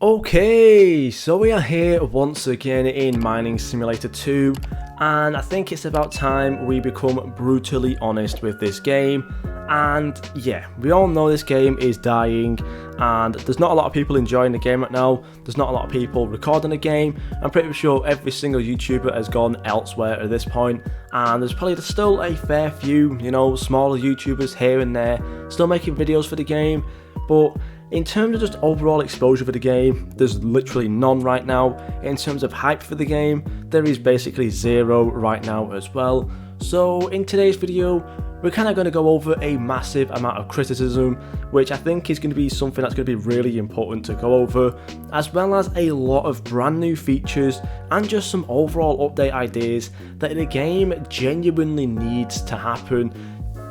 Okay, so we are here once again in Mining Simulator 2, and I think it's about time we become brutally honest with this game. And yeah, we all know this game is dying, and there's not a lot of people enjoying the game right now. There's not a lot of people recording the game. I'm pretty sure every single YouTuber has gone elsewhere at this point, and there's probably still a fair few, smaller YouTubers here and there still making videos for the game, but in terms of just overall exposure for the game, there's literally none right now. In terms of hype for the game, there is basically zero right now as well. So in today's video, we're kind of going to go over a massive amount of criticism, which I think is going to be something that's going to be really important to go over, as well as a lot of brand new features and just some overall update ideas that the game genuinely needs to happen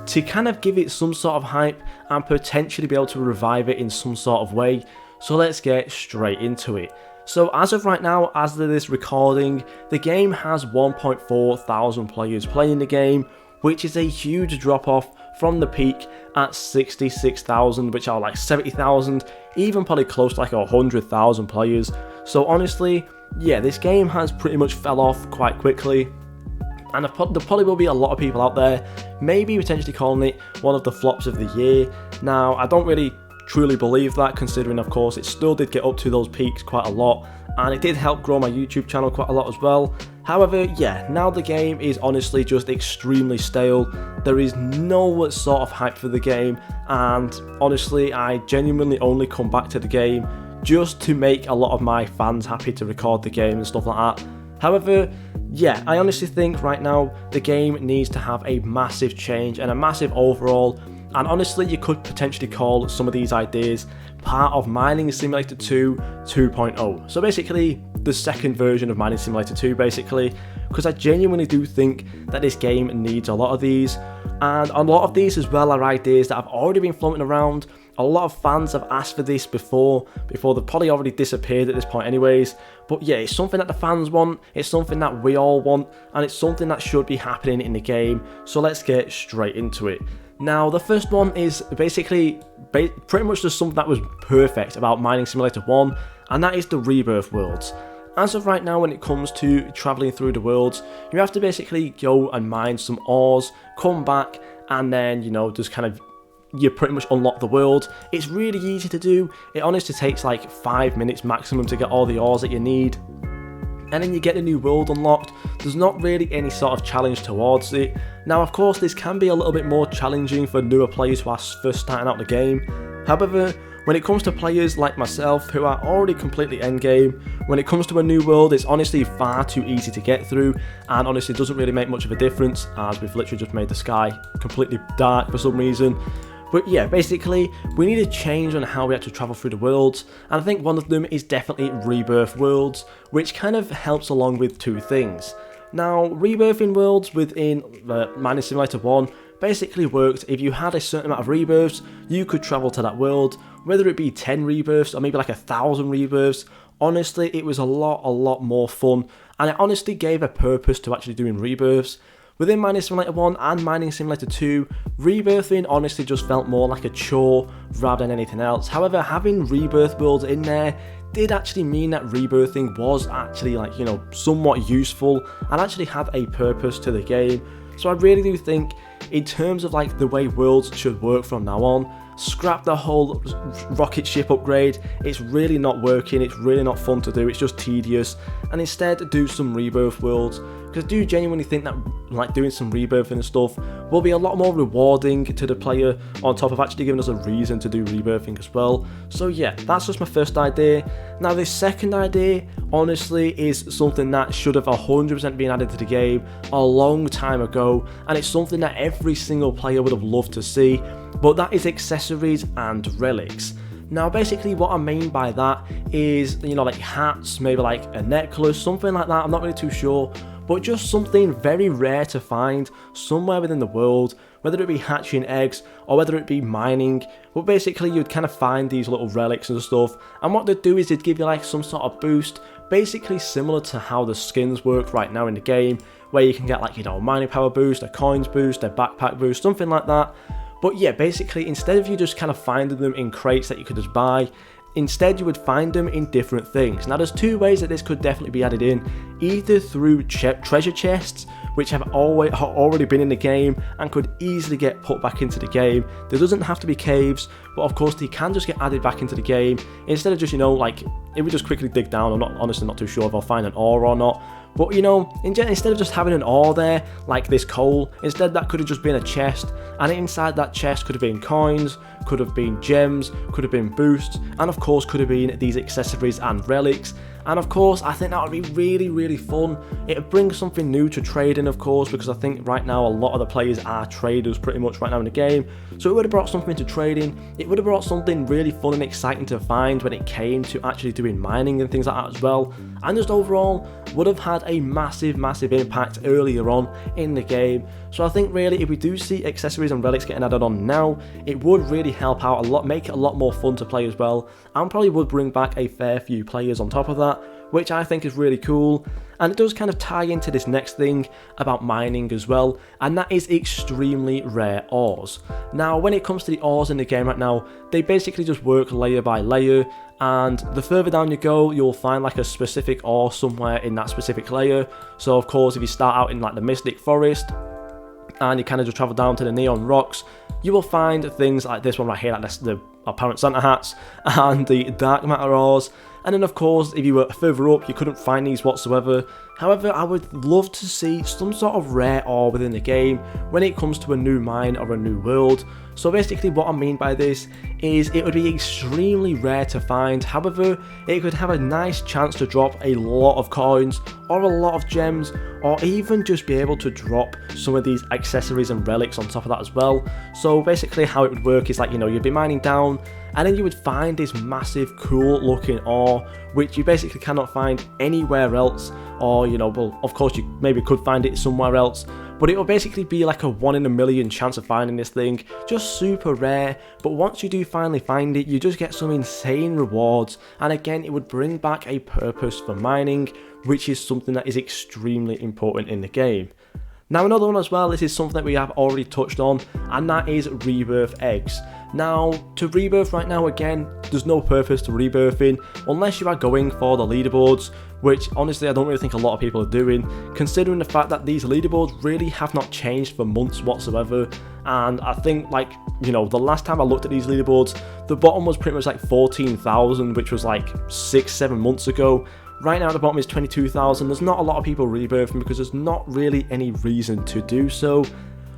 to kind of give it some sort of hype and potentially be able to revive it in some sort of way. So let's get straight into it. So as of right now, as of this recording, the game has 1.4 thousand players playing the game, which is a huge drop off from the peak at 66,000, which are like 70,000, even probably close to like 100,000 players. So honestly, yeah, this game has pretty much fell off quite quickly. And there probably will be a lot of people out there maybe potentially calling it one of the flops of the year. Now, I don't really truly believe that, considering of course it still did get up to those peaks quite a lot, and it did help grow my YouTube channel quite a lot as well. However, yeah, now the game is honestly just extremely stale. There is no sort of hype for the game, and honestly I genuinely only come back to the game just to make a lot of my fans happy to record the game and stuff like that. However, yeah, I honestly think right now the game needs to have a massive change and a massive overhaul, and honestly you could potentially call some of these ideas part of Mining Simulator 2 2.0. So basically the second version of Mining Simulator 2 basically, because I genuinely do think that this game needs a lot of these, and a lot of these as well are ideas that have already been floating around. A lot of fans have asked for this before they've probably already disappeared at this point anyways. But yeah, it's something that the fans want, it's something that we all want, and it's something that should be happening in the game. So let's get straight into it. Now, the first one is basically pretty much just something that was perfect about Mining Simulator 1, and that is the Rebirth Worlds. As of right now, when it comes to travelling through the worlds, you have to basically go and mine some ores, come back, and then, just kind of you pretty much unlock the world. It's really easy to do. It honestly takes like 5 minutes maximum to get all the ores that you need, and then you get the new world unlocked. There's not really any sort of challenge towards it. Now of course this can be a little bit more challenging for newer players who are first starting out the game. However, when it comes to players like myself who are already completely endgame, when it comes to a new world, it's honestly far too easy to get through, and honestly doesn't really make much of a difference, as we've literally just made the sky completely dark for some reason. But yeah, basically, we need a change on how we actually travel through the worlds, and I think one of them is definitely Rebirth Worlds, which kind of helps along with two things. Now, rebirthing worlds within Mining Simulator 1 basically worked. If you had a certain amount of rebirths, you could travel to that world, whether it be 10 rebirths or maybe like 1,000 rebirths. Honestly, it was a lot more fun, and it honestly gave a purpose to actually doing rebirths. Within Mining Simulator 1 and Mining Simulator 2, rebirthing honestly just felt more like a chore rather than anything else. However, having Rebirth Worlds in there did actually mean that rebirthing was actually somewhat useful and actually had a purpose to the game. So I really do think, in terms of the way worlds should work from now on, scrap the whole rocket ship upgrade. It's really not working, it's really not fun to do, it's just tedious, and instead do some Rebirth Worlds, because I do genuinely think that doing some rebirthing and stuff will be a lot more rewarding to the player, on top of actually giving us a reason to do rebirthing as well. So yeah, that's just my first idea. Now this second idea honestly is something that should have 100% been added to the game a long time ago, and it's something that every single player would have loved to see, but that is accessories and relics. Now basically what I mean by that is, like hats, maybe like a necklace, something like that, I'm not really too sure, but just something very rare to find somewhere within the world, whether it be hatching eggs or whether it be mining. But basically you'd kind of find these little relics and stuff, and what they'd do is they'd give you some sort of boost, basically similar to how the skins work right now in the game, where you can get a mining power boost, a coins boost, a backpack boost, something like that. But yeah, basically instead of you just kind of finding them in crates that you could just buy, instead you would find them in different things. Now there's two ways that this could definitely be added in, either through treasure chests, which have already been in the game and could easily get put back into the game. There doesn't have to be caves, but of course they can just get added back into the game, instead of just, like, it would just quickly dig down. I'm honestly not too sure if I'll find an ore or not. But instead of just having an ore there, like this coal, instead that could have just been a chest, and inside that chest could have been coins, could have been gems, could have been boosts, and of course could have been these accessories and relics. And of course, I think that would be really, really fun. It would bring something new to trading, of course, because I think right now a lot of the players are traders pretty much right now in the game. So it would have brought something to trading. It would have brought something really fun and exciting to find when it came to actually doing mining and things like that as well. And just overall, would have had a massive, massive impact earlier on in the game. So I think really, if we do see accessories and relics getting added on now, it would really help out a lot, make it a lot more fun to play as well, and probably would bring back a fair few players on top of that, which I think is really cool. And it does kind of tie into this next thing about mining as well, and that is extremely rare ores. Now, when it comes to the ores in the game right now, they basically just work layer by layer, and the further down you go, you'll find like a specific ore somewhere in that specific layer. So of course, if you start out in like the Mystic Forest, and you kind of just travel down to the Neon Rocks, you will find things like this one right here, like the apparent Santa hats and the dark matter ores. And then of course, if you were further up, you couldn't find these whatsoever. However, I would love to see some sort of rare ore within the game when it comes to a new mine or a new world. So basically what I mean by this is it would be extremely rare to find. However, it could have a nice chance to drop a lot of coins or a lot of gems, or even just be able to drop some of these accessories and relics on top of that as well. So basically how it would work is like, you'd be mining down, and then you would find this massive cool looking ore, which you basically cannot find anywhere else. Or, well, of course you maybe could find it somewhere else, but it will basically be like a 1 in a million chance of finding this thing, just super rare. But once you do finally find it, you just get some insane rewards, and again, it would bring back a purpose for mining, which is something that is extremely important in the game. Now another one as well, this is something that we have already touched on, and that is rebirth eggs. Now, to rebirth right now, again, there's no purpose to rebirthing unless you are going for the leaderboards, which honestly I don't really think a lot of people are doing, considering the fact that these leaderboards really have not changed for months whatsoever. And I think, like, the last time I looked at these leaderboards, the bottom was pretty much like 14,000, which was like 6-7 months ago. Right now the bottom is 22,000. There's not a lot of people rebirthing because there's not really any reason to do so.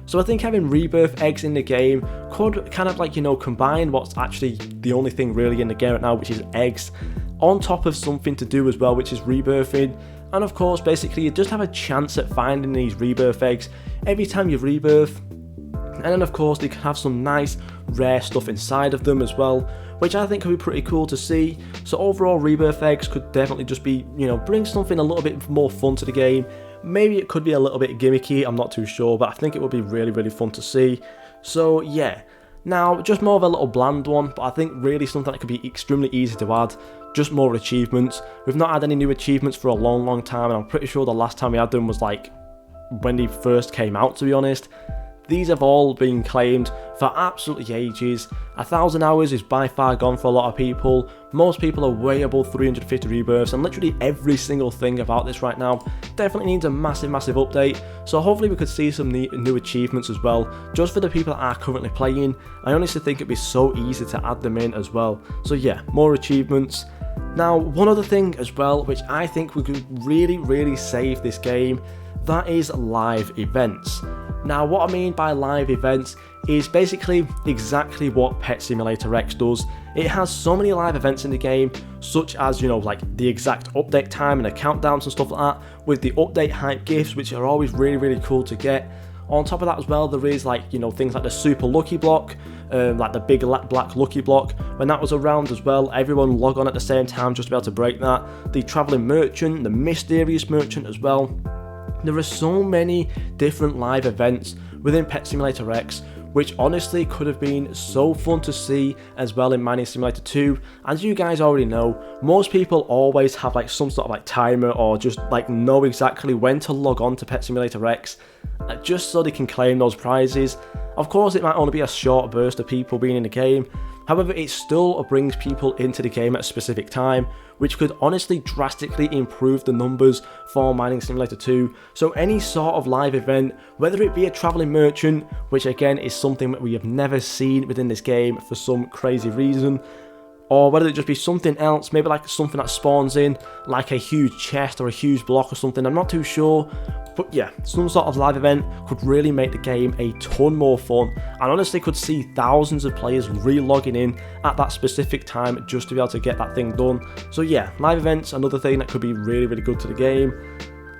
So I think having rebirth eggs in the game could kind of like, combine what's actually the only thing really in the game right now, which is eggs, on top of something to do as well, which is rebirthing. And of course, basically you just have a chance at finding these rebirth eggs every time you rebirth. And then of course they can have some nice rare stuff inside of them as well, which I think could be pretty cool to see. So overall, rebirth eggs could definitely just be, bring something a little bit more fun to the game. Maybe it could be a little bit gimmicky, I'm not too sure, but I think it would be really, really fun to see. So yeah, now just more of a little bland one, but I think really something that could be extremely easy to add, just more achievements. We've not had any new achievements for a long, long time, and I'm pretty sure the last time we had them was like when they first came out, to be honest. These have all been claimed for absolutely ages. 1,000 hours is by far gone for a lot of people. Most people are way above 350 rebirths, and literally every single thing about this right now definitely needs a massive, massive update. So hopefully we could see some new achievements as well, just for the people that are currently playing. I honestly think it'd be so easy to add them in as well. So yeah, more achievements. Now, one other thing as well, which I think we could really, really save this game, that is live events. Now, what I mean by live events is basically exactly what Pet Simulator X does. It has so many live events in the game, such as, like the exact update time and the countdowns and stuff like that, with the update hype gifts, which are always really, really cool to get. On top of that as well, there is like, things like the super lucky block, like the big black lucky block. When that was around as well, everyone log on at the same time just to be able to break that. The traveling merchant, the mysterious merchant as well. There are so many different live events within Pet Simulator X, which honestly could have been so fun to see as well in Mining Simulator 2. As you guys already know, most people always have like some sort of like timer, or just like know exactly when to log on to Pet Simulator X, just so they can claim those prizes. Of course, it might only be a short burst of people being in the game. However, it still brings people into the game at a specific time, which could honestly drastically improve the numbers for Mining Simulator 2. So any sort of live event, whether it be a traveling merchant, which again is something that we have never seen within this game for some crazy reason, or whether it just be something else, maybe like something that spawns in, like a huge chest or a huge block or something, I'm not too sure. But yeah, some sort of live event could really make the game a ton more fun, and honestly could see thousands of players re-logging in at that specific time just to be able to get that thing done. So yeah, live events, another thing that could be really, really good to the game.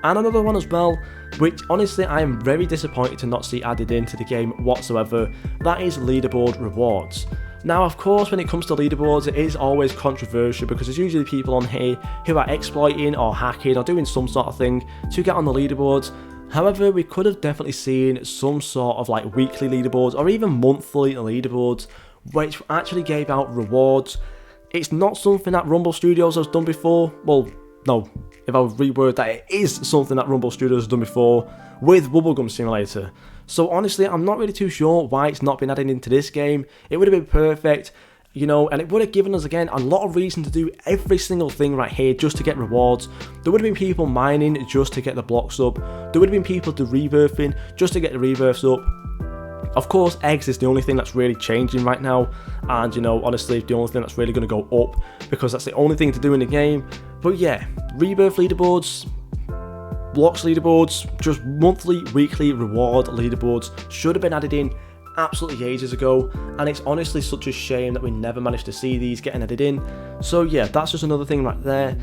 And another one as well, which honestly I am very disappointed to not see added into the game whatsoever, that is leaderboard rewards. Now, of course, when it comes to leaderboards, it is always controversial because there's usually people on here who are exploiting or hacking or doing some sort of thing to get on the leaderboards. However, we could have definitely seen some sort of like weekly leaderboards or even monthly leaderboards which actually gave out rewards. It's not something that Rumble Studios has done before. Well, no, if I reword that, it is something that Rumble Studios has done before with Bubblegum Simulator. So honestly, I'm not really too sure why it's not been added into this game. It would have been perfect, you know, and it would have given us, again, a lot of reason to do every single thing right here just to get rewards. There would have been people mining just to get the blocks up. There would have been people to rebirthing just to get the rebirths up. Of course, eggs is the only thing that's really changing right now, and you know, honestly, the only thing that's really going to go up because that's the only thing to do in the game. But yeah, rebirth leaderboards, blocks leaderboards, just monthly, weekly reward leaderboards should have been added in absolutely ages ago, and it's honestly such a shame that we never managed to see these getting added in. So yeah, that's just another thing right there.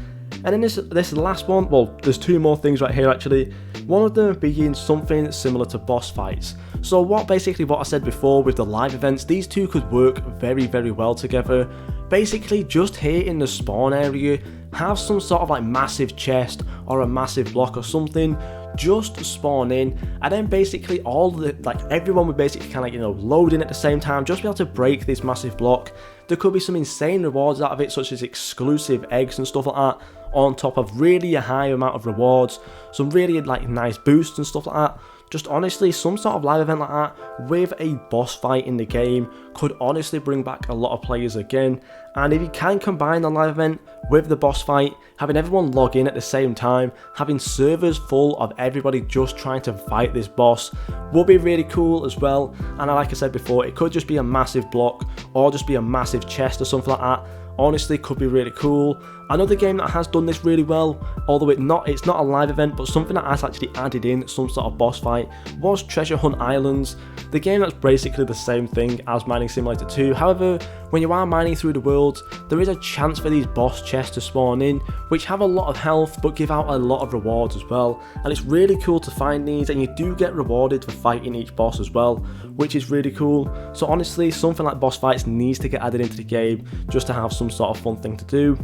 And then this last one, well, there's two more things right here actually. One of them being something similar to boss fights. So what I said before with the live events, these two could work very, very well together. Basically, just here in the spawn area, have some sort of like massive chest or a massive block or something, just spawn in, and then basically everyone would basically kind of, you know, load in at the same time, just be able to break this massive block. There could be some insane rewards out of it, such as exclusive eggs and stuff like that, on top of really a high amount of rewards, some really like nice boosts and stuff like that. Just honestly, some sort of live event like that with a boss fight in the game could honestly bring back a lot of players again. And if you can combine the live event with the boss fight, having everyone log in at the same time, having servers full of everybody just trying to fight this boss would be really cool as well. And like I said before, it could just be a massive block or just be a massive chest or something like that. Honestly, could be really cool. Another game that has done this really well, although it's not a live event, but something that has actually added in some sort of boss fight, was Treasure Hunt Islands. The game that's basically the same thing as Mining Simulator 2. However, when you are mining through the world, there is a chance for these boss chests to spawn in, which have a lot of health but give out a lot of rewards as well. And it's really cool to find these, and you do get rewarded for fighting each boss as well, which is really cool. So honestly, something like boss fights needs to get added into the game just to have some sort of fun thing to do.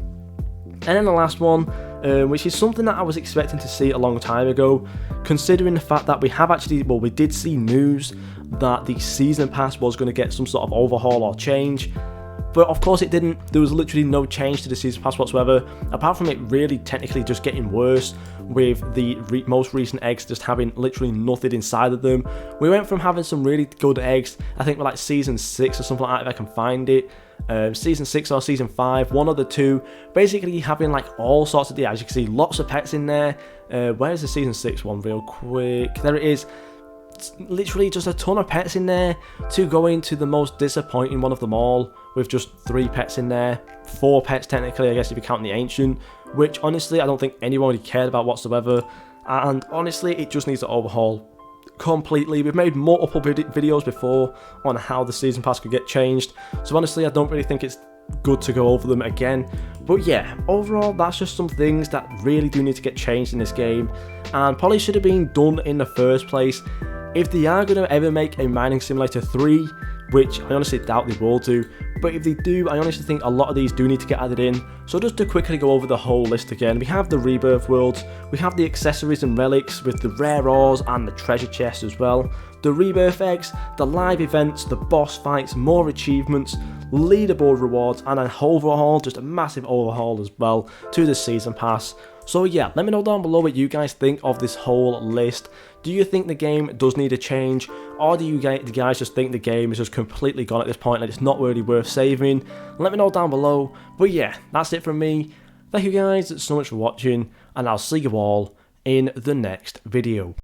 And then the last one, which is something that I was expecting to see a long time ago, considering the fact that we did see news that the season pass was going to get some sort of overhaul or change. But of course it didn't. There was literally no change to the season pass whatsoever, apart from it really technically just getting worse with the most recent eggs just having literally nothing inside of them. We went from having some really good eggs, I think like season 6 or something like that if I can find it, season 6 or season 5, one of the two, basically having like all sorts of, as you can see, lots of pets in there. Where's the season 6 one real quick? There it is. Literally just a ton of pets in there, to go into the most disappointing one of them all with just 3 pets in there, 4 pets technically, I guess if you count the ancient, which honestly I don't think anyone really cared about whatsoever. And honestly, it just needs to overhaul completely. We've made multiple videos before on how the season pass could get changed, so honestly I don't really think it's good to go over them again. But yeah, overall that's just some things that really do need to get changed in this game, and probably should have been done in the first place. If they are going to ever make a Mining Simulator 3, which I honestly doubt they will do, but if they do, I honestly think a lot of these do need to get added in. So just to quickly go over the whole list again, we have the Rebirth Worlds, we have the accessories and relics with the rare ores and the treasure chests as well, the rebirth eggs, the live events, the boss fights, more achievements, leaderboard rewards, and an overhaul, just a massive overhaul as well to the season pass. So yeah, let me know down below what you guys think of this whole list. Do you think the game does need a change, or do you guys just think the game is just completely gone at this point and it's not really worth saving? Let me know down below. But yeah, that's it from me. Thank you guys so much for watching, and I'll see you all in the next video.